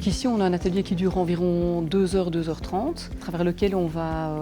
Donc ici, on a un atelier qui dure environ 2 heures, 2h30, à travers lequel on va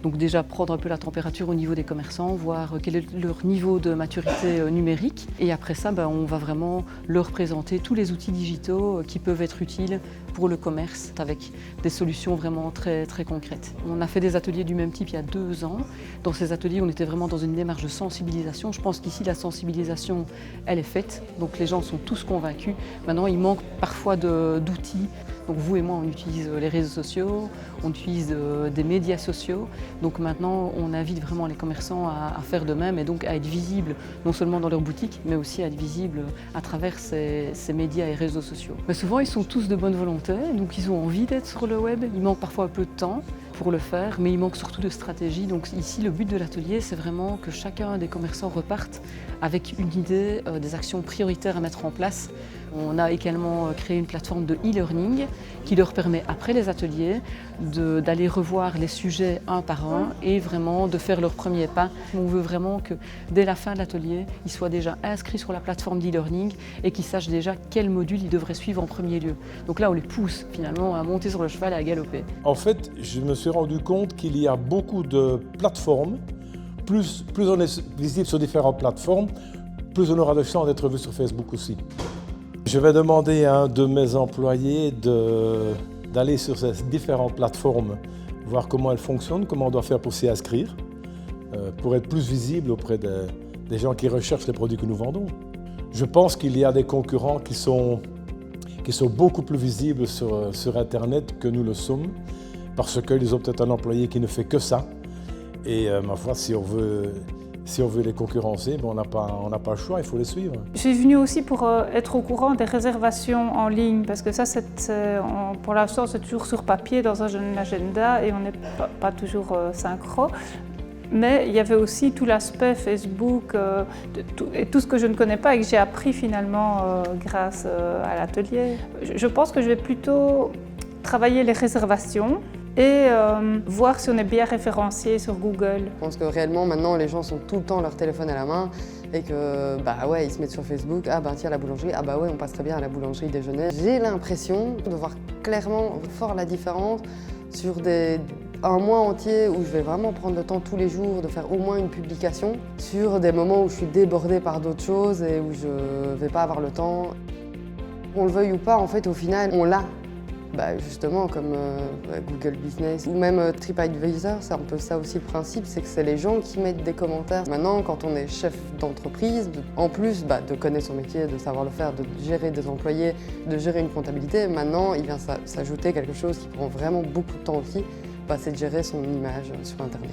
donc déjà prendre un peu la température au niveau des commerçants, voir quel est leur niveau de maturité numérique. Et après ça, on va vraiment leur présenter tous les outils digitaux qui peuvent être utiles pour le commerce, avec des solutions vraiment très, très concrètes. On a fait des ateliers du même type il y a 2 ans. Dans ces ateliers, on était vraiment dans une démarche de sensibilisation. Je pense qu'ici, la sensibilisation, elle est faite. Donc les gens sont tous convaincus. Maintenant, il manque parfois d'outils. Donc vous et moi, on utilise les réseaux sociaux, on utilise des médias sociaux. Donc maintenant, on invite vraiment les commerçants à faire de même et donc à être visibles, non seulement dans leur boutique, mais aussi à être visibles à travers ces médias et réseaux sociaux. Mais souvent, ils sont tous de bonne volonté, donc ils ont envie d'être sur le web. Il manque parfois un peu de temps pour le faire, mais il manque surtout de stratégie. Donc ici, le but de l'atelier, c'est vraiment que chacun des commerçants reparte avec une idée des actions prioritaires à mettre en place. On a également créé une plateforme de e-learning qui leur permet, après les ateliers, d'aller revoir les sujets un par un et vraiment de faire leurs premiers pas. On veut vraiment que dès la fin de l'atelier, ils soient déjà inscrits sur la plateforme d'e-learning et qu'ils sachent déjà quel module ils devraient suivre en premier lieu. Donc là, on les pousse finalement à monter sur le cheval et à galoper. En fait, je me suis rendu compte qu'il y a beaucoup de plateformes. Plus on est visible sur différentes plateformes, plus on aura de chance d'être vu sur Facebook aussi. Je vais demander à un de mes employés d'aller sur ces différentes plateformes, voir comment elles fonctionnent, comment on doit faire pour s'y inscrire, pour être plus visible auprès des gens qui recherchent les produits que nous vendons. Je pense qu'il y a des concurrents qui sont beaucoup plus visibles sur Internet que nous le sommes, parce qu'ils ont peut-être un employé qui ne fait que ça. Et ma foi, si on veut les concurrencer, on n'a pas le choix, il faut les suivre. Je suis venue aussi pour être au courant des réservations en ligne, parce que ça, pour l'instant, c'est toujours sur papier dans un agenda et on n'est pas toujours synchro. Mais il y avait aussi tout l'aspect Facebook et tout ce que je ne connais pas et que j'ai appris finalement grâce à l'atelier. Je pense que je vais plutôt travailler les réservations et voir si on est bien référencié sur Google. Je pense que réellement maintenant les gens sont tout le temps leur téléphone à la main et que ils se mettent sur Facebook, tiens la boulangerie, on passe très bien à la boulangerie déjeuner. J'ai l'impression de voir clairement fort la différence sur un mois entier où je vais vraiment prendre le temps tous les jours de faire au moins une publication, sur des moments où je suis débordée par d'autres choses et où je ne vais pas avoir le temps. Qu'on le veuille ou pas, en fait au final on l'a. Justement comme Google Business ou même TripAdvisor, c'est un peu ça aussi le principe, c'est que c'est les gens qui mettent des commentaires. Maintenant, quand on est chef d'entreprise, en plus de connaître son métier, de savoir le faire, de gérer des employés, de gérer une comptabilité, maintenant il vient s'ajouter quelque chose qui prend vraiment beaucoup de temps aussi, c'est de gérer son image sur Internet.